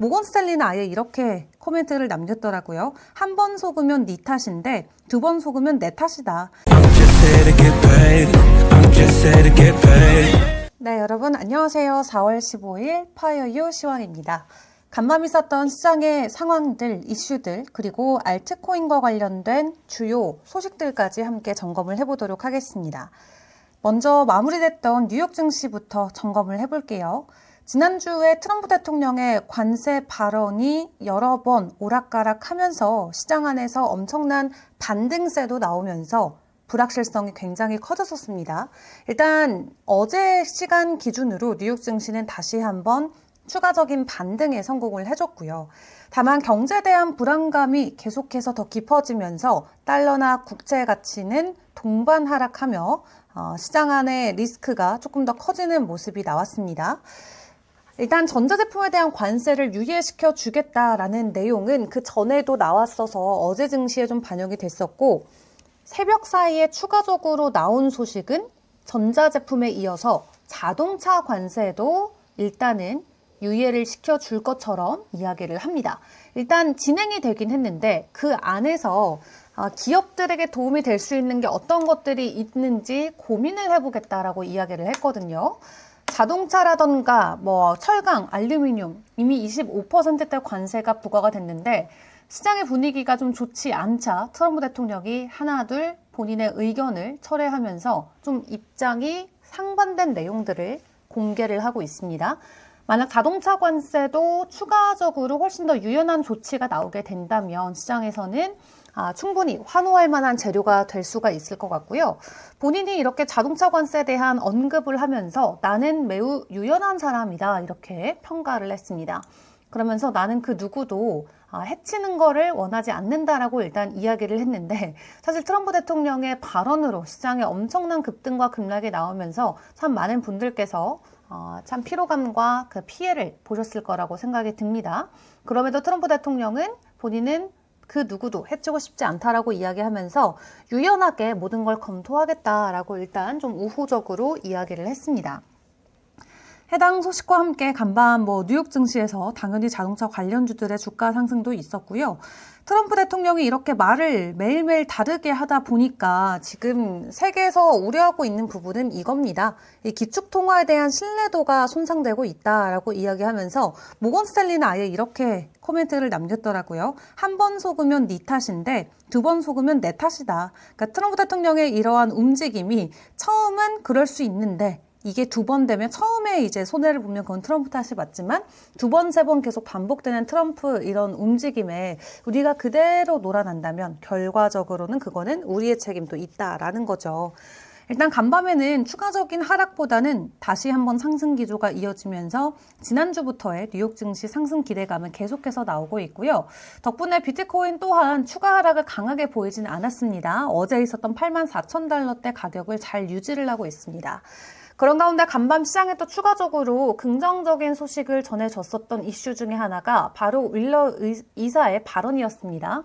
모건스탠리는 아예 이렇게 코멘트를 남겼더라고요. 한 번 속으면 네 탓인데 두 번 속으면 내 탓이다. 네, 여러분 안녕하세요. 4월 15일 파이어유 시황입니다. 간밤 있었던 시장의 상황들, 이슈들, 그리고 알트코인과 관련된 주요 소식들까지 함께 점검을 해보도록 하겠습니다. 먼저 마무리됐던 뉴욕 증시부터 점검을 해볼게요. 지난주에 트럼프 대통령의 관세 발언이 여러 번 오락가락하면서 시장 안에서 엄청난 반등세도 나오면서 불확실성이 굉장히 커졌었습니다. 일단 어제 시간 기준으로 뉴욕 증시는 다시 한번 추가적인 반등에 성공을 해줬고요. 다만 경제에 대한 불안감이 계속해서 더 깊어지면서 달러나 국채 가치는 동반 하락하며 시장 안의 리스크가 조금 더 커지는 모습이 나왔습니다. 일단 전자제품에 대한 관세를 유예시켜 주겠다라는 내용은 그 전에도 나왔어서 어제 증시에 좀 반영이 됐었고, 새벽 사이에 추가적으로 나온 소식은 전자제품에 이어서 자동차 관세도 일단은 유예를 시켜줄 것처럼 이야기를 합니다. 일단 진행이 되긴 했는데 그 안에서 기업들에게 도움이 될 수 있는 게 어떤 것들이 있는지 고민을 해보겠다라고 이야기를 했거든요. 자동차라던가 철강, 알루미늄 이미 25%대 관세가 부과가 됐는데 시장의 분위기가 좀 좋지 않자 트럼프 대통령이 하나둘 본인의 의견을 철회하면서 좀 입장이 상반된 내용들을 공개를 하고 있습니다. 만약 자동차 관세도 추가적으로 훨씬 더 유연한 조치가 나오게 된다면 시장에서는 충분히 환호할 만한 재료가 될 수가 있을 것 같고요. 본인이 이렇게 자동차 관세에 대한 언급을 하면서 나는 매우 유연한 사람이다 이렇게 평가를 했습니다. 그러면서 나는 그 누구도 해치는 거를 원하지 않는다라고 일단 이야기를 했는데, 사실 트럼프 대통령의 발언으로 시장에 엄청난 급등과 급락이 나오면서 참 많은 분들께서 참 피로감과 그 피해를 보셨을 거라고 생각이 듭니다. 그럼에도 트럼프 대통령은 본인은 그 누구도 해치고 싶지 않다라고 이야기하면서 유연하게 모든 걸 검토하겠다라고 일단 좀 우호적으로 이야기를 했습니다. 해당 소식과 함께 간밤 뉴욕 증시에서 당연히 자동차 관련주들의 주가 상승도 있었고요. 트럼프 대통령이 이렇게 말을 매일매일 다르게 하다 보니까 지금 세계에서 우려하고 있는 부분은 이겁니다. 이 기축통화에 대한 신뢰도가 손상되고 있다라고 이야기하면서 모건스탠리는 아예 이렇게 코멘트를 남겼더라고요. 한 번 속으면 네 탓인데 두 번 속으면 내 탓이다. 그러니까 트럼프 대통령의 이러한 움직임이 처음은 그럴 수 있는데 이게 두 번 되면 처음에 이제 손해를 보면 그건 트럼프 탓이 맞지만 두 번, 세 번 계속 반복되는 트럼프 이런 움직임에 우리가 그대로 놀아난다면 결과적으로는 그거는 우리의 책임도 있다라는 거죠. 일단 간밤에는 추가적인 하락보다는 다시 한번 상승 기조가 이어지면서 지난주부터의 뉴욕 증시 상승 기대감은 계속해서 나오고 있고요. 덕분에 비트코인 또한 추가 하락을 강하게 보이진 않았습니다. 어제 있었던 84,000달러대 가격을 잘 유지를 하고 있습니다. 그런 가운데 간밤 시장에 또 추가적으로 긍정적인 소식을 전해줬었던 이슈 중에 하나가 바로 윌러 이사의 발언이었습니다.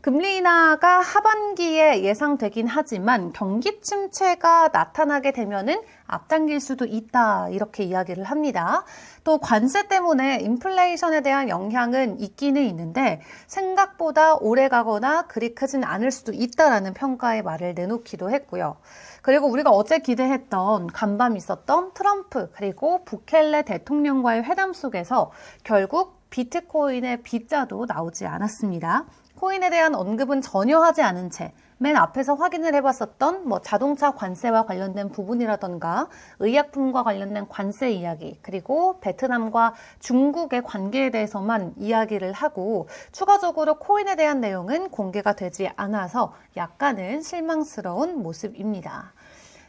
금리 인하가 하반기에 예상되긴 하지만 경기 침체가 나타나게 되면은 앞당길 수도 있다 이렇게 이야기를 합니다. 또 관세 때문에 인플레이션에 대한 영향은 있기는 있는데 생각보다 오래 가거나 그리 크진 않을 수도 있다라는 평가의 말을 내놓기도 했고요. 그리고 우리가 어제 기대했던 간밤 있었던 트럼프 그리고 부켈레 대통령과의 회담 속에서 결국 비트코인의 B자도 나오지 않았습니다. 코인에 대한 언급은 전혀 하지 않은 채 맨 앞에서 확인을 해봤었던 자동차 관세와 관련된 부분이라던가 의약품과 관련된 관세 이야기 그리고 베트남과 중국의 관계에 대해서만 이야기를 하고 추가적으로 코인에 대한 내용은 공개가 되지 않아서 약간은 실망스러운 모습입니다.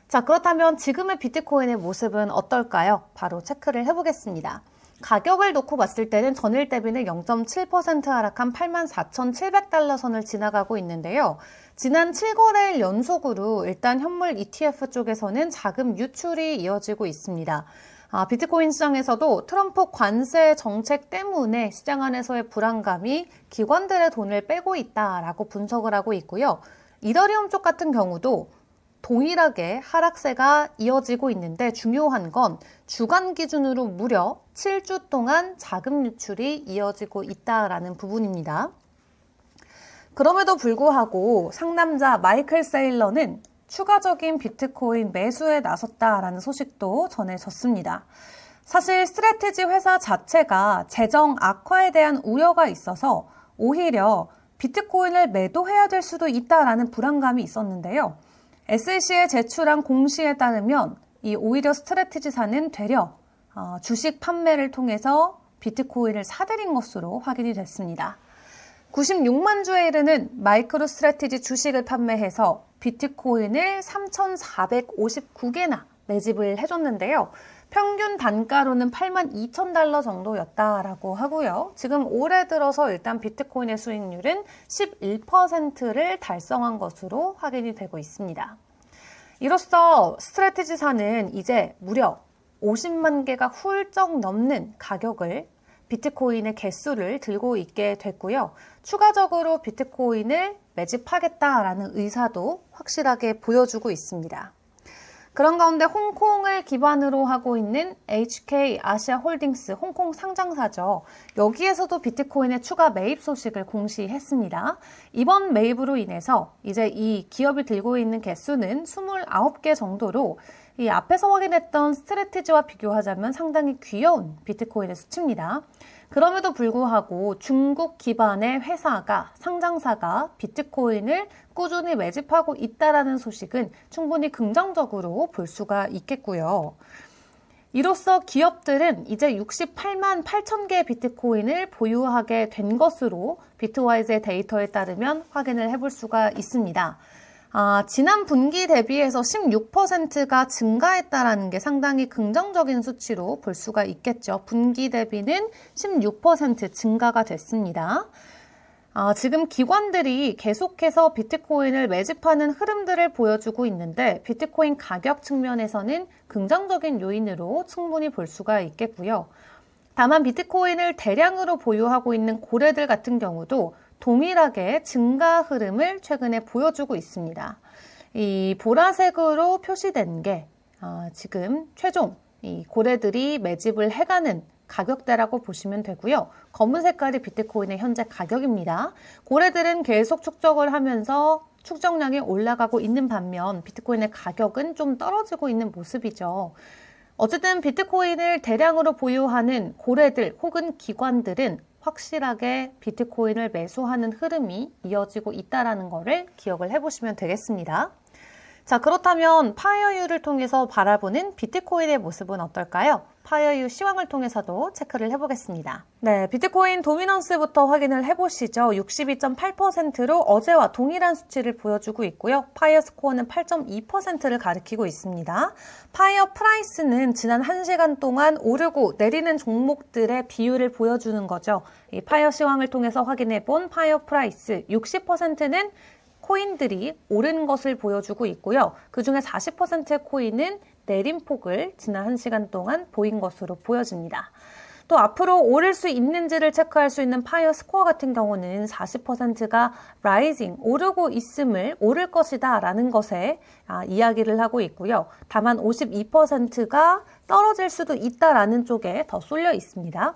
자, 그렇다면 지금의 비트코인의 모습은 어떨까요? 바로 체크를 해보겠습니다. 가격을 놓고 봤을 때는 전일 대비는 0.7% 하락한 84,700달러 선을 지나가고 있는데요. 지난 7거래일 연속으로 일단 현물 ETF 쪽에서는 자금 유출이 이어지고 있습니다. 비트코인 시장에서도 트럼프 관세 정책 때문에 시장 안에서의 불안감이 기관들의 돈을 빼고 있다라고 분석을 하고 있고요. 이더리움 쪽 같은 경우도 동일하게 하락세가 이어지고 있는데 중요한 건 주간 기준으로 무려 7주 동안 자금 유출이 이어지고 있다라는 부분입니다. 그럼에도 불구하고 상남자 마이클 세일러는 추가적인 비트코인 매수에 나섰다라는 소식도 전해졌습니다. 사실 스트래티지 회사 자체가 재정 악화에 대한 우려가 있어서 오히려 비트코인을 매도해야 될 수도 있다라는 불안감이 있었는데요. SEC에 제출한 공시에 따르면 이 오히려 스트래티지사는 되려 주식 판매를 통해서 비트코인을 사들인 것으로 확인이 됐습니다. 96만 주에 이르는 마이크로 스트래티지 주식을 판매해서 비트코인을 3,459개나 매집을 해줬는데요. 평균 단가로는 82,000달러 정도였다라고 하고요. 지금 올해 들어서 일단 비트코인의 수익률은 11%를 달성한 것으로 확인이 되고 있습니다. 이로써 스트래티지사는 이제 무려 50만 개가 훌쩍 넘는 가격을 비트코인의 개수를 들고 있게 됐고요. 추가적으로 비트코인을 매집하겠다라는 의사도 확실하게 보여주고 있습니다. 그런 가운데 홍콩을 기반으로 하고 있는 HK 아시아홀딩스 홍콩 상장사죠. 여기에서도 비트코인의 추가 매입 소식을 공시했습니다. 이번 매입으로 인해서 이제 이 기업이 들고 있는 개수는 29개 정도로 이 앞에서 확인했던 스트래티지와 비교하자면 상당히 귀여운 비트코인의 수치입니다. 그럼에도 불구하고 중국 기반의 회사가, 상장사가 비트코인을 꾸준히 매집하고 있다는 소식은 충분히 긍정적으로 볼 수가 있겠고요. 이로써 기업들은 이제 68만 8천 개의 비트코인을 보유하게 된 것으로 비트와이즈의 데이터에 따르면 확인을 해볼 수가 있습니다. 지난 분기 대비해서 16%가 증가했다는 게 상당히 긍정적인 수치로 볼 수가 있겠죠. 분기 대비는 16% 증가가 됐습니다. 지금 기관들이 계속해서 비트코인을 매집하는 흐름들을 보여주고 있는데 비트코인 가격 측면에서는 긍정적인 요인으로 충분히 볼 수가 있겠고요. 다만 비트코인을 대량으로 보유하고 있는 고래들 같은 경우도 동일하게 증가 흐름을 최근에 보여주고 있습니다. 이 보라색으로 표시된 게 지금 최종 이 고래들이 매집을 해가는 가격대라고 보시면 되고요. 검은 색깔이 비트코인의 현재 가격입니다. 고래들은 계속 축적을 하면서 축적량이 올라가고 있는 반면 비트코인의 가격은 좀 떨어지고 있는 모습이죠. 어쨌든 비트코인을 대량으로 보유하는 고래들 혹은 기관들은 확실하게 비트코인을 매수하는 흐름이 이어지고 있다는 것을 기억을 해보시면 되겠습니다. 자, 그렇다면 파이어유를 통해서 바라보는 비트코인의 모습은 어떨까요? 파이어유 시황을 통해서도 체크를 해보겠습니다. 네, 비트코인 도미넌스부터 확인을 해보시죠. 62.8%로 어제와 동일한 수치를 보여주고 있고요. 파이어 스코어는 8.2%를 가리키고 있습니다. 파이어 프라이스는 지난 1시간 동안 오르고 내리는 종목들의 비율을 보여주는 거죠. 이 파이어 시황을 통해서 확인해본 파이어 프라이스 60%는 코인들이 오른 것을 보여주고 있고요. 그중에 40%의 코인은 내림폭을 지난 1시간 동안 보인 것으로 보여집니다. 또 앞으로 오를 수 있는지를 체크할 수 있는 파이어 스코어 같은 경우는 40%가 라이징, 오르고 있음을 오를 것이다 라는 것에 이야기를 하고 있고요. 다만 52%가 떨어질 수도 있다라는 쪽에 더 쏠려 있습니다.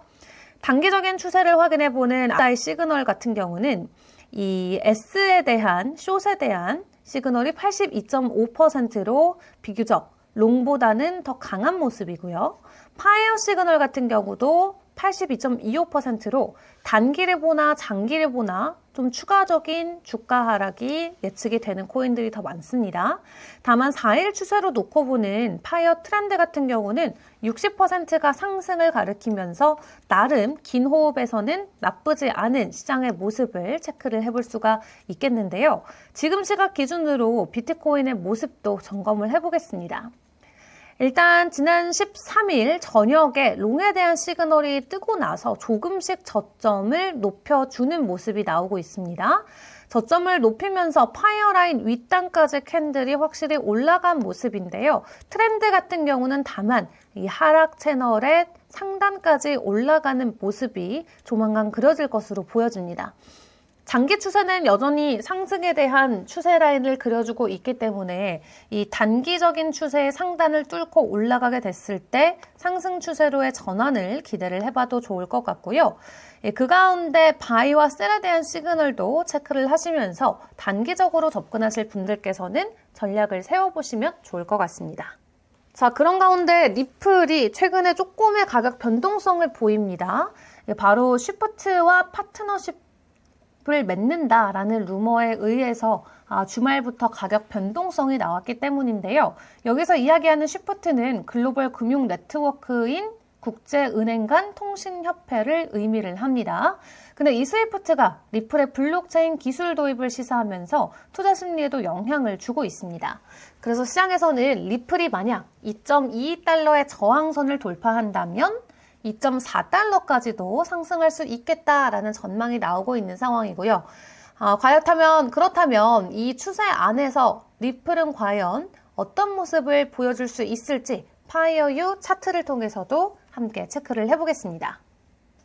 단기적인 추세를 확인해보는 RSI 시그널 같은 경우는 이 S에 대한, 숏에 대한 시그널이 82.5%로 비교적 롱보다는 더 강한 모습이고요. 파이어 시그널 같은 경우도 82.25%로 단기를 보나 장기를 보나 좀 추가적인 주가 하락이 예측이 되는 코인들이 더 많습니다. 다만 4일 추세로 놓고 보는 파이어 트렌드 같은 경우는 60%가 상승을 가리키면서 나름 긴 호흡에서는 나쁘지 않은 시장의 모습을 체크를 해볼 수가 있겠는데요. 지금 시각 기준으로 비트코인의 모습도 점검을 해보겠습니다. 일단 지난 13일 저녁에 롱에 대한 시그널이 뜨고 나서 조금씩 저점을 높여주는 모습이 나오고 있습니다. 저점을 높이면서 파이어라인 윗단까지 캔들이 확실히 올라간 모습인데요. 트렌드 같은 경우는 다만 이 하락 채널의 상단까지 올라가는 모습이 조만간 그려질 것으로 보여집니다. 장기 추세는 여전히 상승에 대한 추세 라인을 그려주고 있기 때문에 이 단기적인 추세의 상단을 뚫고 올라가게 됐을 때 상승 추세로의 전환을 기대를 해봐도 좋을 것 같고요. 그 가운데 바이와 셀에 대한 시그널도 체크를 하시면서 단기적으로 접근하실 분들께서는 전략을 세워보시면 좋을 것 같습니다. 자, 그런 가운데 리플이 최근에 조금의 가격 변동성을 보입니다. 바로 쉬프트와 파트너십을 맺는다라는 루머에 의해서 주말부터 가격 변동성이 나왔기 때문인데요. 여기서 이야기하는 쉬프트는 글로벌 금융 네트워크인 국제은행 간 통신협회를 의미를 합니다. 근데 이 스위프트가 리플의 블록체인 기술 도입을 시사하면서 투자 심리에도 영향을 주고 있습니다. 그래서 시장에서는 리플이 만약 2.22달러의 저항선을 돌파한다면 2.4달러까지도 상승할 수 있겠다라는 전망이 나오고 있는 상황이고요. 그렇다면 이 추세 안에서 리플은 과연 어떤 모습을 보여줄 수 있을지 파이어유 차트를 통해서도 함께 체크를 해보겠습니다.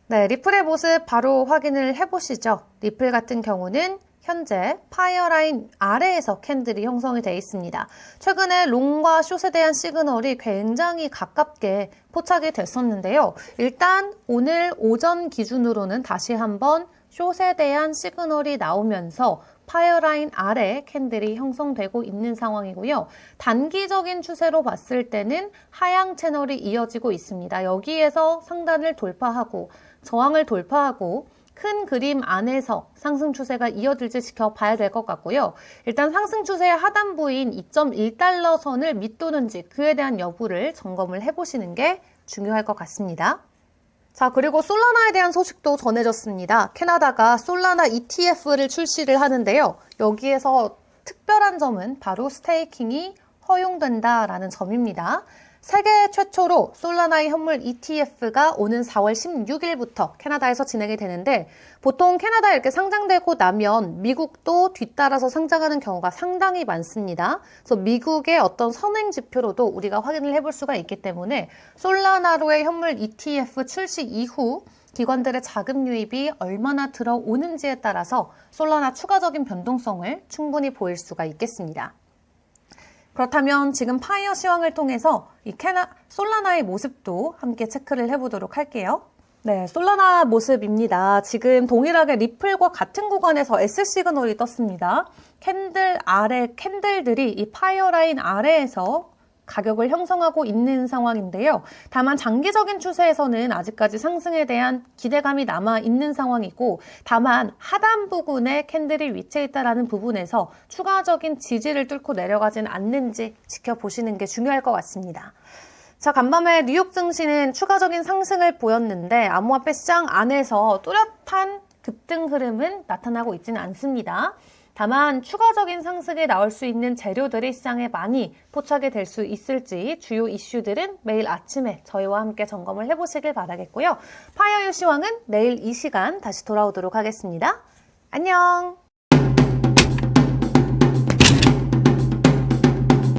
네, 리플의 모습 바로 확인을 해보시죠. 리플 같은 경우는 현재 파이어라인 아래에서 캔들이 형성이 되어 있습니다. 최근에 롱과 숏에 대한 시그널이 굉장히 가깝게 포착이 됐었는데요. 일단 오늘 오전 기준으로는 다시 한번 숏에 대한 시그널이 나오면서 파이어라인 아래 캔들이 형성되고 있는 상황이고요. 단기적인 추세로 봤을 때는 하향 채널이 이어지고 있습니다. 여기에서 상단을 돌파하고 저항을 돌파하고 큰 그림 안에서 상승 추세가 이어질지 지켜봐야 될 것 같고요. 일단 상승 추세의 하단부인 2.1달러 선을 밑도는지 그에 대한 여부를 점검을 해보시는 게 중요할 것 같습니다. 자, 그리고 솔라나에 대한 소식도 전해졌습니다. 캐나다가 솔라나 ETF를 출시를 하는데요. 여기에서 특별한 점은 바로 스테이킹이 허용된다라는 점입니다. 세계 최초로 솔라나의 현물 ETF가 오는 4월 16일부터 캐나다에서 진행이 되는데 보통 캐나다에 이렇게 상장되고 나면 미국도 뒤따라서 상장하는 경우가 상당히 많습니다. 그래서 미국의 어떤 선행 지표로도 우리가 확인을 해볼 수가 있기 때문에 솔라나로의 현물 ETF 출시 이후 기관들의 자금 유입이 얼마나 들어오는지에 따라서 솔라나 추가적인 변동성을 충분히 보일 수가 있겠습니다. 그렇다면 지금 파이어 시황을 통해서 이 솔라나의 모습도 함께 체크를 해보도록 할게요. 네, 솔라나 모습입니다. 지금 동일하게 리플과 같은 구간에서 S 시그널이 떴습니다. 캔들들이 이 파이어 라인 아래에서 가격을 형성하고 있는 상황인데요. 다만 장기적인 추세에서는 아직까지 상승에 대한 기대감이 남아있는 상황이고 다만 하단 부근에 캔들이 위치해 있다는 부분에서 추가적인 지지를 뚫고 내려가진 않는지 지켜보시는 게 중요할 것 같습니다. 자, 간밤에 뉴욕 증시는 추가적인 상승을 보였는데 암호화폐 시장 안에서 뚜렷한 급등 흐름은 나타나고 있지는 않습니다. 다만 추가적인 상승에 나올 수 있는 재료들이 시장에 많이 포착이 될 수 있을지 주요 이슈들은 매일 아침에 저희와 함께 점검을 해보시길 바라겠고요. 파이어유 시황은 내일 이 시간 다시 돌아오도록 하겠습니다. 안녕!